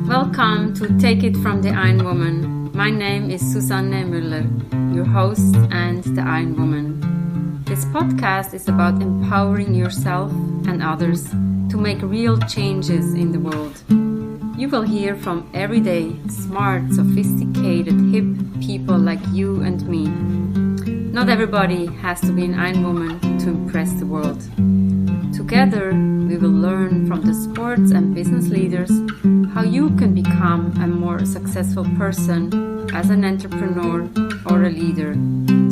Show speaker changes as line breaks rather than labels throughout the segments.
Welcome to Take It from the Iron Woman. My name is Susanne Müller, your host and the Iron Woman. This podcast is about empowering yourself and others to make real changes in the world. You will hear from everyday, smart, sophisticated, hip people like you and me. Not everybody has to be an Iron Woman to impress the world. Together, we will learn from the sports and business leaders how you can become a more successful person as an entrepreneur or a leader.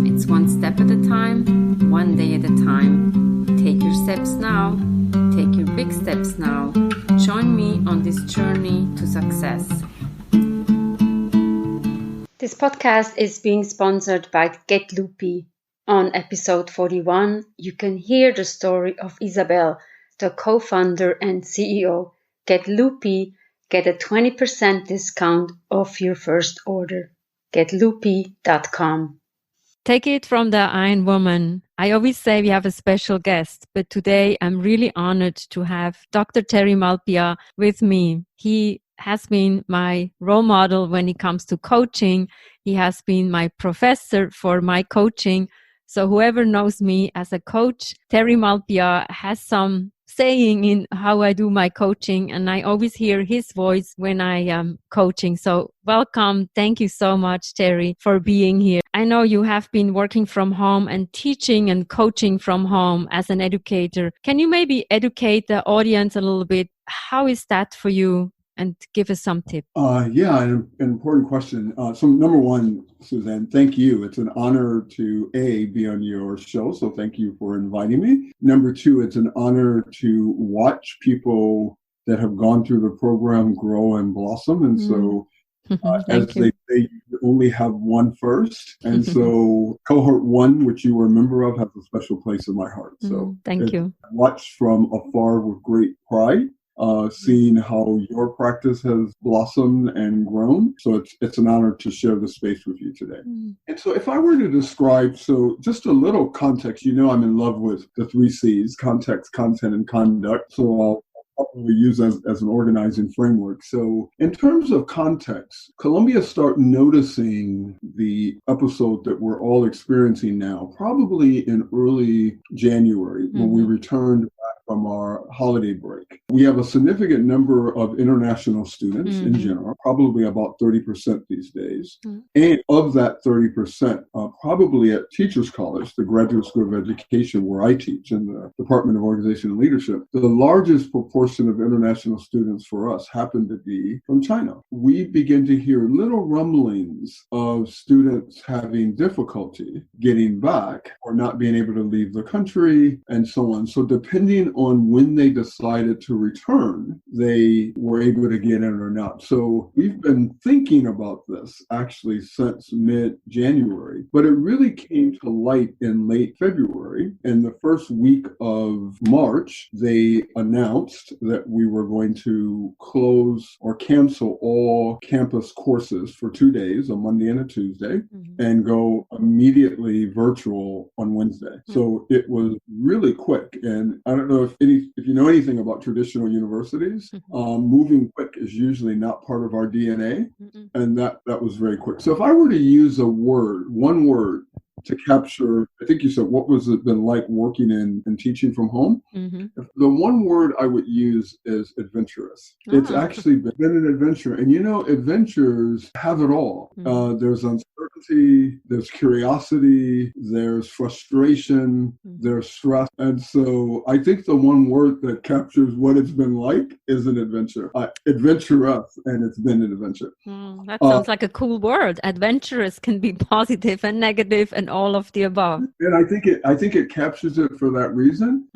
It's one step at a time, one day at a time. Take your steps now. Take your big steps now. Join me on this journey to success. This podcast is being sponsored by Get Loopy. On episode 41, you can hear the story of Isabel, the co-founder and CEO. Get Loopy, get a 20% discount off your first order. GetLoopy.com. Take it from the Iron Woman. I always say we have a special guest, but today I'm really honored to have Dr. Terry Maltbia with me. He has been my role model when it comes to coaching. He has been my professor for my coaching. So whoever knows me as a coach, Terry Maltbia has some saying in how I do my coaching, and I always hear his voice when I am coaching. So welcome. Thank you so much, Terry, for being here. I know you have been working from home and teaching and coaching from home as an educator. Can you maybe educate the audience a little bit? How is that for you? And give us some tips.
An important question. So number one, Suzanne, thank you. It's an honor to be on your show. So thank you for inviting me. Number two, it's an honor to watch people that have gone through the program grow and blossom. And so as they say, you only have one first. And so cohort one, which you were a member of, has a special place in my heart. So
thank you.
I watched from afar with great pride. Seeing how your practice has blossomed and grown. So it's an honor to share the space with you today. And so if I were to describe, so just a little context, I'm in love with the 3 C's, context, content, and conduct. So I'll probably use as an organizing framework. So in terms of context, Columbia started noticing the episode that we're all experiencing now, probably in early January when we returned back from our holiday break. We have a significant number of international students in general, probably about 30% these days. And of that 30%, probably at Teachers College, the Graduate School of Education where I teach in the Department of Organization and Leadership, the largest proportion of international students for us happen to be from China. We begin to hear little rumblings of students having difficulty getting back or not being able to leave the country and so on. So depending on when they decided to return, they were able to get in or not. So we've been thinking about this actually since mid-January, but it really came to light in late February. In the first week of March, they announced that we were going to close or cancel all campus courses for 2 days, a Monday and a Tuesday, and go immediately virtual on Wednesday. So it was really quick. And I don't know if you know anything about traditional universities, moving quick is usually not part of our DNA. And that was very quick. So if I were to use one word to capture, I think you said, what was it been like working and teaching from home? The one word I would use is adventurous. It's actually been an adventure. And adventures have it all. There's uncertainty, there's curiosity, there's frustration, there's stress. And so I think the one word that captures what it's been like is an adventure. Adventurous, and it's been an adventure.
That sounds like a cool word. Adventurous can be positive and negative and all of the above.
And I think it captures it for that reason.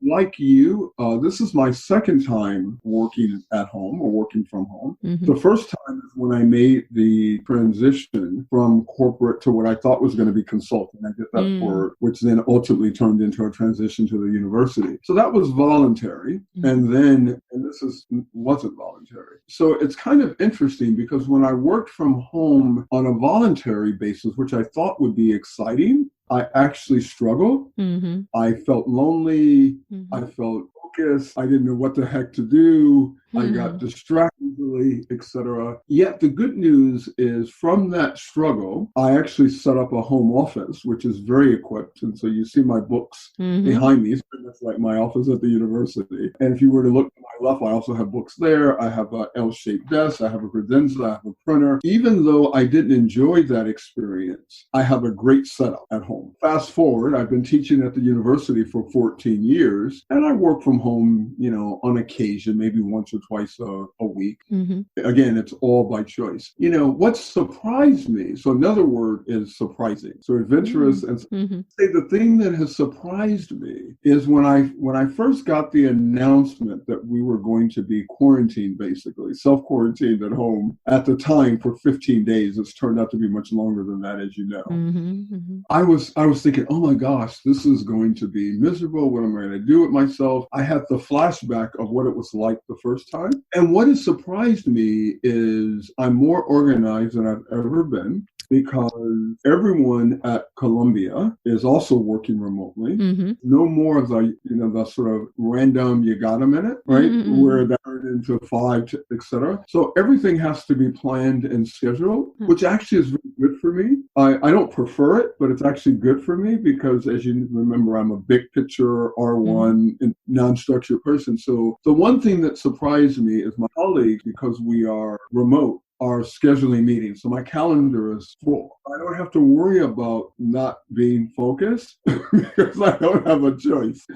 Like you, this is my second time working at home or working from home. The first time is when I made the transition from corporate to what I thought was going to be consulting. I did that for, which then ultimately turned into a transition to the university. So that was voluntary. And then wasn't voluntary. So it's kind of interesting because when I worked from home on a voluntary basis, which I thought would be exciting, I actually struggled.
Mm-hmm.
I felt lonely.
Mm-hmm.
I felt focused. I didn't know what the heck to do. I
Mm-hmm.
got distracted easily, etc. Yet the good news is from that struggle, I actually set up a home office, which is very equipped. And so you see my books behind me. It's like my office at the university. And if you were to look to my left, I also have books there. I have an L-shaped desk. I have a credenza. I have a printer. Even though I didn't enjoy that experience, I have a great setup at home. Fast forward, I've been teaching at the university for 14 years, and I work from home, on occasion, maybe once or twice a week.
Mm-hmm.
Again, it's all by choice. What surprised me, so another word is surprising. So adventurous and say the thing that has surprised me is when I first got the announcement that we were going to be quarantined, basically, self-quarantined at home at the time for 15 days. It's turned out to be much longer than that, as you know. I was thinking, oh my gosh, this is going to be miserable. What am I going to do with myself? I had the flashback of what it was like the first time. And what has surprised me is I'm more organized than I've ever been, because everyone at Columbia is also working remotely. No more of the sort of random, you got a minute, right? Where that turned into 5, etc. So everything has to be planned and scheduled, which actually is really good for me. I don't prefer it, but it's actually good for me because, as you remember, I'm a big picture R1 non-structured person. So the one thing that surprised me is my colleagues, because we are remote, are scheduling meetings. So my calendar is full. I don't have to worry about not being focused because I don't have a choice.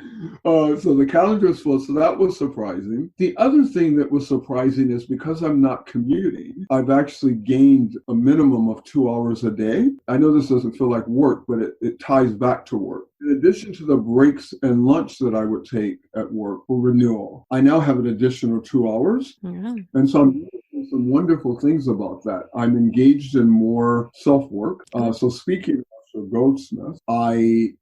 So the calendar is full. So that was surprising. The other thing that was surprising is because I'm not commuting, I've actually gained a minimum of 2 hours a day. I know this doesn't feel like work, but it ties back to work. In addition to the breaks and lunch that I would take at work for renewal, I now have an additional 2 hours. And so I'm doing some wonderful things about that. I'm engaged in more self-work. So speaking of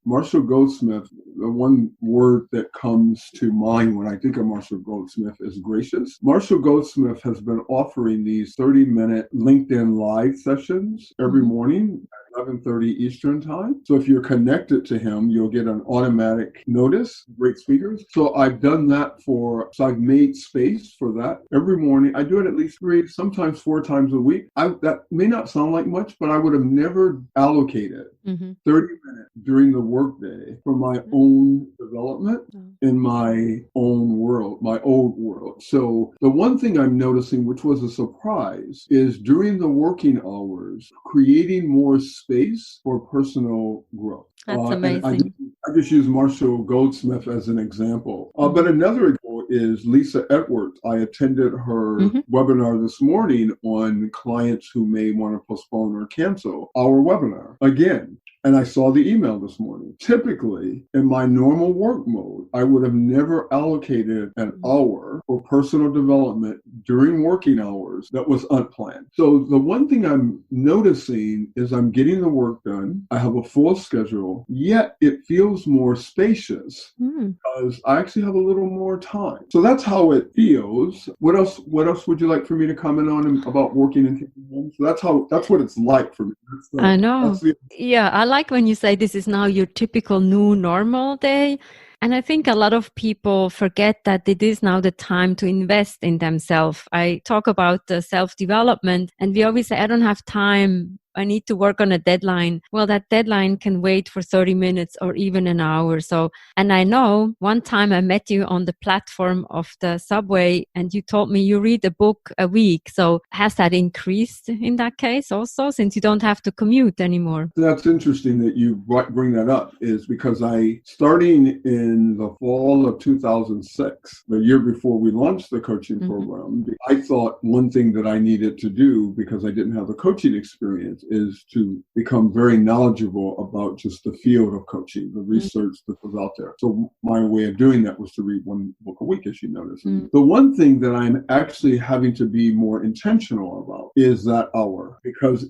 Marshall Goldsmith, the one word that comes to mind when I think of Marshall Goldsmith is gracious. Marshall Goldsmith has been offering these 30-minute LinkedIn Live sessions every morning at 11:30 Eastern time. So if you're connected to him, you'll get an automatic notice. Great speakers. So I've done that so I've made space for that every morning. I do it at least 3, sometimes 4 times a week. That may not sound like much, but I would have never allocated 30 minutes during the workday for my own development in my own world, my old world. So the one thing I'm noticing, which was a surprise, is during the working hours, creating more space for personal growth.
That's amazing.
I just use Marshall Goldsmith as an example. But another example is Lisa Edwards. I attended her webinar this morning on clients who may want to postpone or cancel our webinar. Again, and I saw the email this morning. Typically, in my normal work mode, I would have never allocated an hour for personal development during working hours that was unplanned. So the one thing I'm noticing is I'm getting the work done. I have a full schedule, yet it feels more spacious because I actually have a little more time. So that's how it feels. What else would you like for me to comment on about working in home? So that's what it's like for me.
I know. Yeah, I like when you say this is now your typical new normal day. And I think a lot of people forget that it is now the time to invest in themselves. I talk about the self-development, and we always say, I don't have time. I need to work on a deadline. Well, that deadline can wait for 30 minutes or even an hour. So, and I know one time I met you on the platform of the subway and you told me you read a book a week. So has that increased in that case also, since you don't have to commute anymore?
That's interesting that you bring that up, is because starting in the fall of 2006, the year before we launched the coaching program, I thought one thing that I needed to do, because I didn't have the coaching experience, is to become very knowledgeable about just the field of coaching, the research that was out there. So my way of doing that was to read one book a week, as you notice. The one thing that I'm actually having to be more intentional about is that hour, because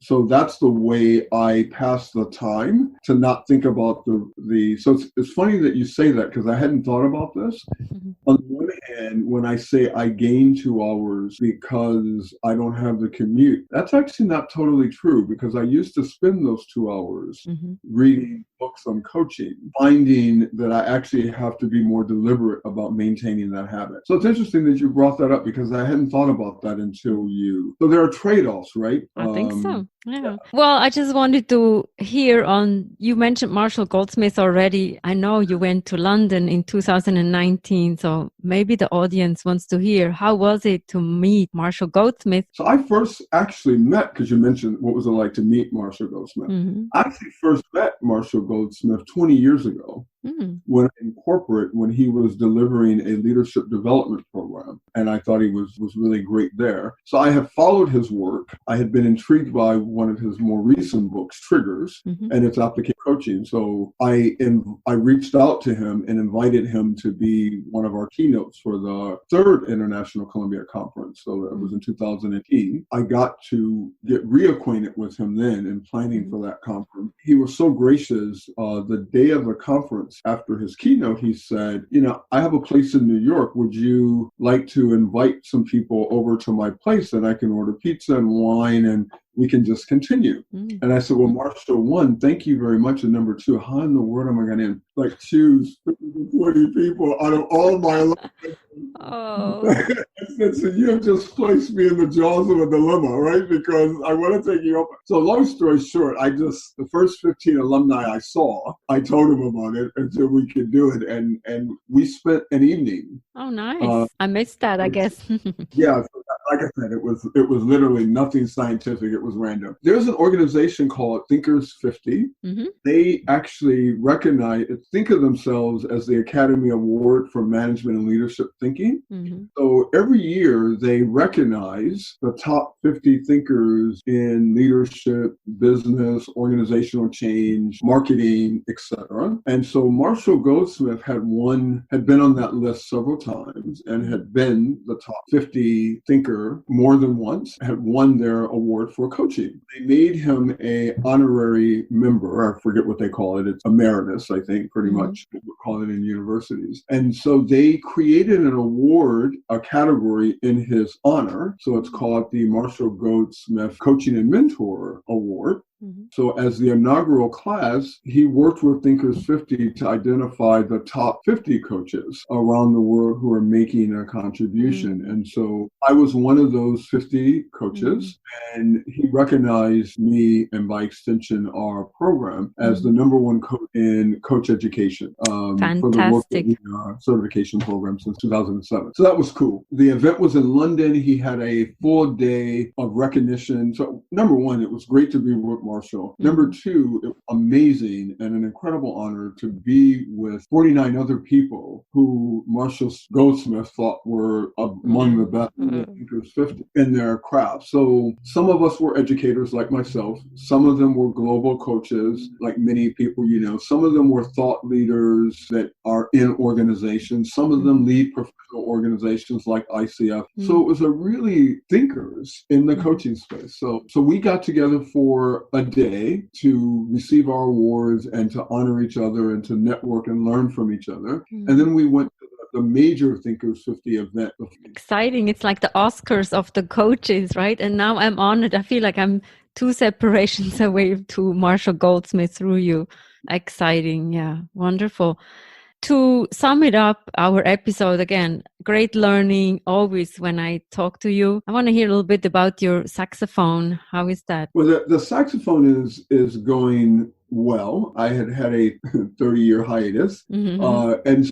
so that's the way I pass the time, to not think about so it's funny that you say that, because I hadn't thought about this. On the one hand, when I say I gain 2 hours because I don't have the commute, that's actually not totally true, because I used to spend those 2 hours reading books on coaching, finding that I actually have to be more deliberate about maintaining that habit. So it's interesting that you brought that up, because I hadn't thought about that until you. So there are trade-offs, right?
I think so. Yeah. Well, I just wanted to hear you mentioned Marshall Goldsmith already. I know you went to London in 2019, so maybe the audience wants to hear, how was it to meet Marshall Goldsmith?
So I first actually met, because you mentioned what was it like to meet Marshall Goldsmith. I actually first met Marshall Goldsmith 20 years ago. In corporate, when he was delivering a leadership development program, and I thought he was really great there. So I have followed his work. I had been intrigued by one of his more recent books, Triggers, and its application coaching. So I reached out to him and invited him to be one of our keynotes for the 3rd International Columbia Conference. So that was in 2018. I got to get reacquainted with him then in planning for that conference. He was so gracious. The day of the conference, after his keynote, he said, I have a place in New York. Would you like to invite some people over to my place, and I can order pizza and wine, and we can just continue? And I said, well, Marshall, 1, thank you very much. And number 2, how in the world am I going to choose 20 people out of all my life? I said, so you have just placed me in the jaws of a dilemma, right? Because I want to take you up. So long story short, the first 15 alumni I saw, I told them about it until we could do it. And we spent an evening.
Oh, nice. I missed that, I guess.
Yeah. Like I said, it was literally nothing scientific. It was random. There's an organization called Thinkers 50. They actually think of themselves as the Academy Award for Management and Leadership Thinking. So every year they recognize the top 50 thinkers in leadership, business, organizational change, marketing, etc. And so Marshall Goldsmith had been on that list several times and had been the top 50 thinker more than once, had won their award for coaching. They made him a honorary member. I forget what they call it. It's emeritus, I think, pretty much what we call it in universities. And so they created an award, a category in his honor. So it's called the Marshall Goldsmith Coaching and Mentor Award. So as the inaugural class, he worked with Thinkers 50 to identify the top 50 coaches around the world who are making a contribution. And so I was one of those 50 coaches, and he recognized me, and by extension our program, as the #1 coach in coach education for the work certification program since 2007. So that was cool. The event was in London. He had a full day of recognition. So #1, it was great to be with Marshall. #2, it was amazing and an incredible honor to be with 49 other people who Marshall Goldsmith thought were among the best thinkers 50 in their craft. So some of us were educators like myself. Some of them were global coaches like many people you know. Some of them were thought leaders that are in organizations. Some of them lead professional organizations like ICF. So it was a really thinkers in the coaching space. So we got together for a day to receive our awards and to honor each other and to network and learn from each other. And then we went to the major Thinkers 50 event.
Exciting. It's like the Oscars of the coaches, right? And now I'm honored. I feel like I'm 2 separations away to Marshall Goldsmith through you. Exciting. Yeah. Wonderful. To sum it up, our episode again, great learning always when I talk to you. I want to hear a little bit about your saxophone. How is that?
Well, the saxophone is going well. I had a 30-year hiatus, and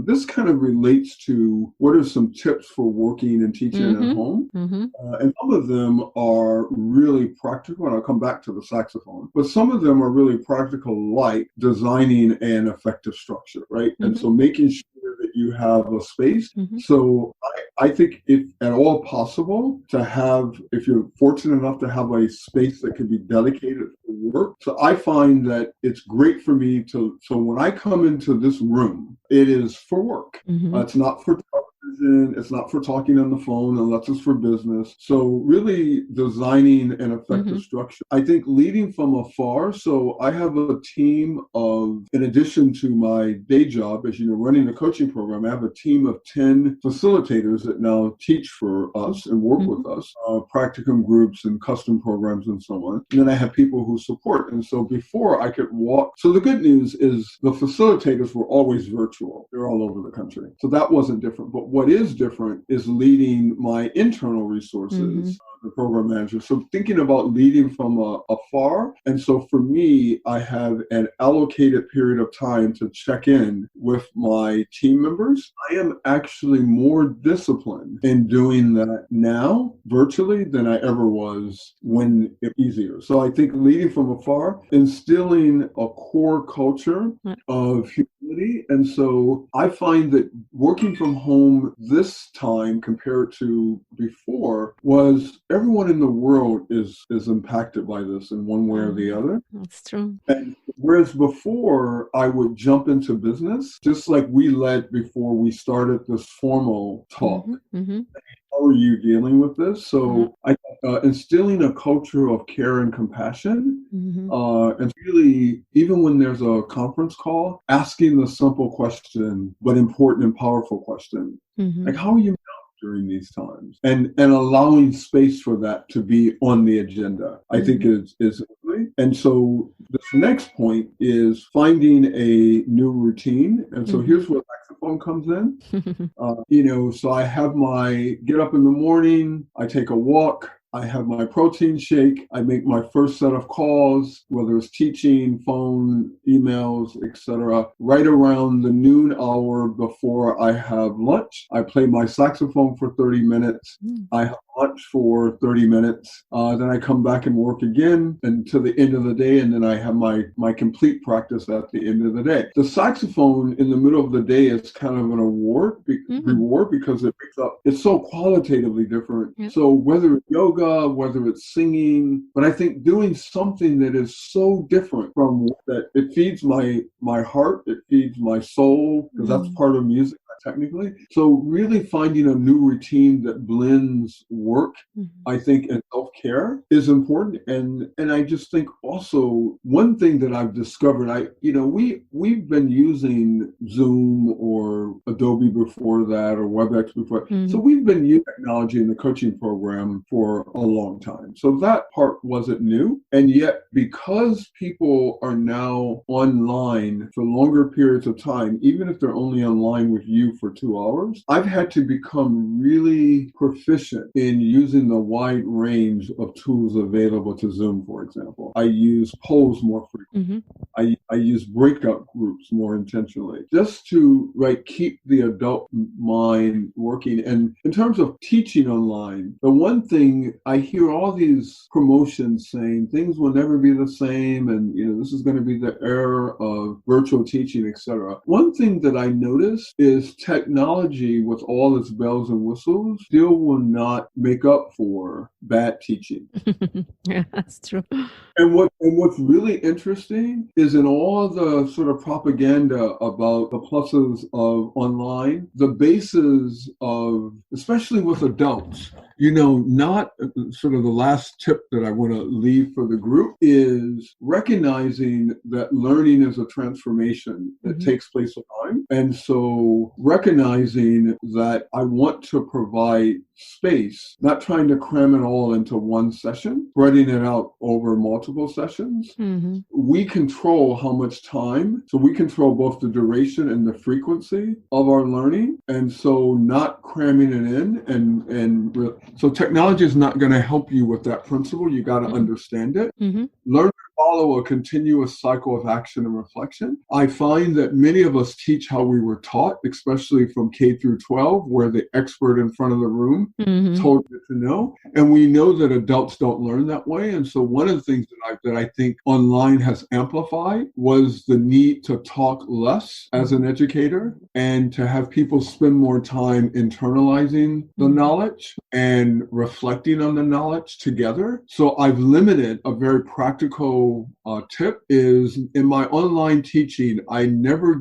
this kind of relates to what are some tips for working and teaching at home. And some of them are really practical, and I'll come back to the saxophone. But some of them are really practical, like designing an effective structure, right? And so making sure that you have a space. So I think if at all possible to have, if you're fortunate enough to have a space that can be dedicated for work. So I find that it's great for me so when I come into this room, it is for work. It's not for television. It's not for talking on the phone unless it's for business. So really designing an effective structure. I think leading from afar. So I have a team of, in addition to my day job, as you know, running a coaching program, I have a team of 10 facilitators that now teach for us and work with us, practicum groups and custom programs and so on. And then I have people who support. And so before I could walk, so the good news is the facilitators were always virtual. They're all over the country. So that wasn't different. But what is different is leading my internal resources, the program manager. So thinking about leading from afar. And so for me, I have an allocated period of time to check in with my team members. I am actually more disciplined in doing that now virtually than I ever was when it was easier. So I think leading from afar, instilling a core culture of humility. And so I find that working from home this time compared to before was everyone in the world is impacted by this in one way or the other.
That's true.
And whereas before I would jump into business, just like we led before we started this formal talk. How are you dealing with this? So I instilling a culture of care and compassion, and really, even when there's a conference call, asking the simple question, but important and powerful question, like, how are you during these times? And allowing space for that to be on the agenda, I think is and so this next point is finding a new routine. And so here's where saxophone comes in. So I have my get up in the morning, I take a walk, I have my protein shake, I make my first set of calls, whether it's teaching, phone, emails, etc. Right around the noon hour before I have lunch, I play my saxophone for 30 minutes. I have lunch for 30 minutes. Then I come back and work again until the end of the day, and then I have my complete practice at the end of the day. The saxophone in the middle of the day is kind of an reward because it picks up. It's so qualitatively different. So whether it's yoga, whether it's singing, but I think doing something that is so different from that, it feeds my heart, it feeds my soul, because that's part of music technically. So really finding a new routine that blends work, I think, and self-care is important. And I just think also one thing that I've discovered, we've been using Zoom or Adobe before that or WebEx before. So we've been using technology in the coaching program for a long time. So that part wasn't new. And yet, because people are now online for longer periods of time, even if they're only online with you for 2 hours, I've had to become really proficient in using the wide range of tools available to Zoom, for example. I use polls more frequently. I use breakout groups more intentionally, just to keep the adult mind working. And in terms of teaching online, the one thing I hear all these promotions saying things will never be the same, and this is going to be the era of virtual teaching, etc. One thing that I noticed is technology, with all its bells and whistles, still will not make up for bad teaching.
Yeah, that's true.
And what's really interesting is in all the sort of propaganda about the pluses of online, the bases of, especially with adults, not sort of the last tip that I want to leave for the group is recognizing that learning is a transformation that takes place over time. And so recognizing that I want to provide space, not trying to cram it all into one session, spreading it out over multiple sessions. We control how much time, so we control both the duration and the frequency of our learning. And so not cramming it in. So technology is not going to help you with that principle. You got to understand it. Learn to follow a continuous cycle of action and reflection. I find that many of us teach how we were taught, especially from K through 12, where the expert in front of the room told you to know. And we know that adults don't learn that way. And so one of the things that I think online has amplified was the need to talk less as an educator and to have people spend more time internalizing the knowledge and reflecting on the knowledge together. So I've limited a very practical tip is in my online teaching, I never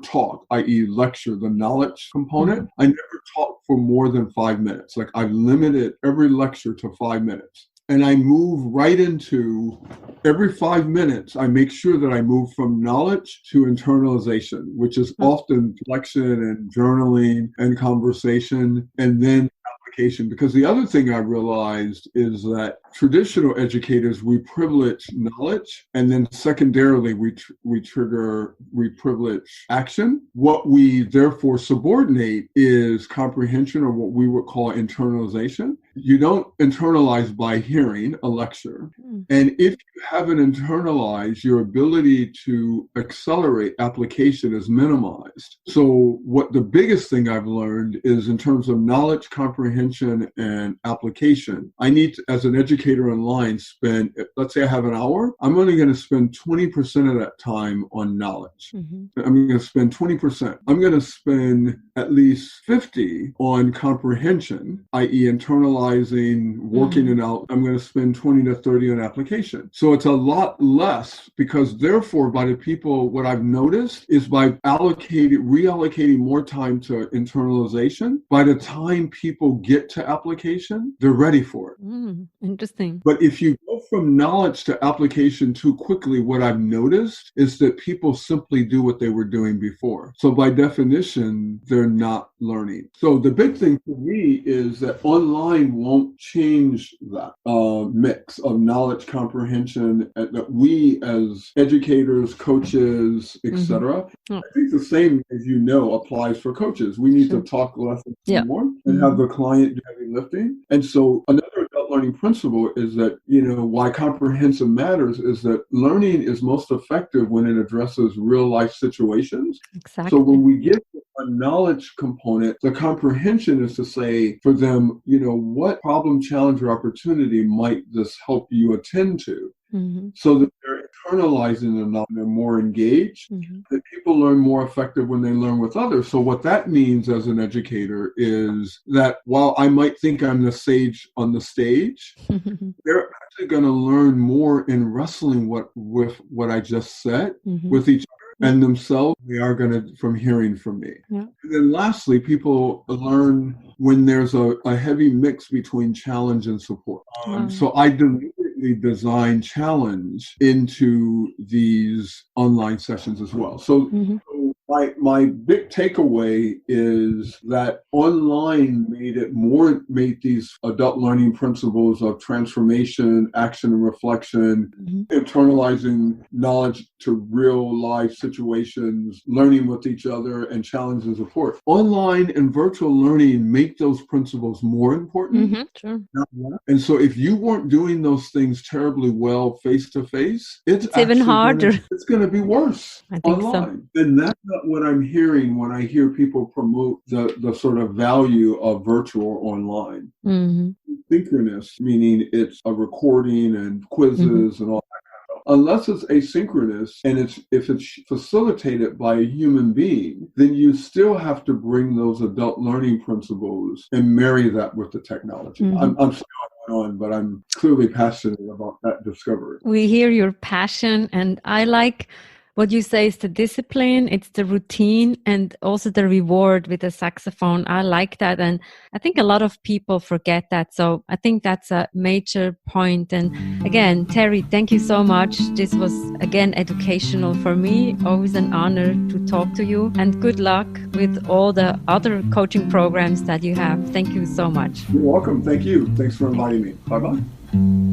talk, i.e. lecture the knowledge component. I never talk for more than 5 minutes. Like I've limited every lecture to 5 minutes. And I move right into every 5 minutes, I make sure that I move from knowledge to internalization, which is often reflection and journaling and conversation, and then application. Because the other thing I realized is that traditional educators, we privilege knowledge, and then secondarily, we privilege action. What we therefore subordinate is comprehension, or what we would call internalization. You don't internalize by hearing a lecture. And if you haven't internalized, your ability to accelerate application is minimized. So what the biggest thing I've learned is in terms of knowledge, comprehension, and application, I need to, as an educator online, spend, let's say I have an hour, I'm only going to spend 20% of that time on knowledge. I'm going to spend 20%. I'm going to spend at least 50 on comprehension, i.e. internalizing, working it out. I'm going to spend 20 to 30 on application. So it's a lot less, because therefore by the people, what I've noticed is by reallocating more time to internalization, by the time people get to application, they're ready for it.
Interesting.
But if you go from knowledge to application too quickly, what I've noticed is that people simply do what they were doing before. So by definition, they're not learning. So the big thing for me is that online won't change that mix of knowledge, comprehension, that we as educators, coaches, etc. I think the same, as you know, applies for coaches. We need to talk less and more and have the client do heavy lifting. And so another adult learning principle is that, why comprehensive matters is that learning is most effective when it addresses real life situations.
Exactly.
So when we get a knowledge component, the comprehension is to say for them, what problem, challenge, or opportunity might this help you attend to? So that they're internalizing the knowledge, they're more engaged, that people learn more effective when they learn with others. So what that means as an educator is that while I might think I'm the sage on the stage, they're actually going to learn more in wrestling with what I just said with each other. And themselves, they are going to, from hearing from me. And then lastly, people learn when there's a heavy mix between challenge and support. So I deliberately design challenge into these online sessions as well. So my big takeaway is that online made these adult learning principles of transformation, action, and reflection, internalizing knowledge to real life situations, learning with each other, and challenge and support. Online and virtual learning make those principles more important. And so if you weren't doing those things terribly well face to face, it's
even harder.
It's going to be worse online. So. And that's not what I'm hearing when I hear people promote the sort of value of virtual or online. Synchronous, meaning it's a recording and quizzes and all that. Unless it's asynchronous and if it's facilitated by a human being, then you still have to bring those adult learning principles and marry that with the technology. I'm still on, but I'm clearly passionate about that discovery.
We hear your passion, and I like what you say is the discipline, it's the routine, and also the reward with the saxophone. I like that. And I think a lot of people forget that. So I think that's a major point. And again, Terry, thank you so much. This was, again, educational for me. Always an honor to talk to you. And good luck with all the other coaching programs that you have. Thank you so much.
You're welcome. Thank you. Thanks for inviting me. Bye-bye.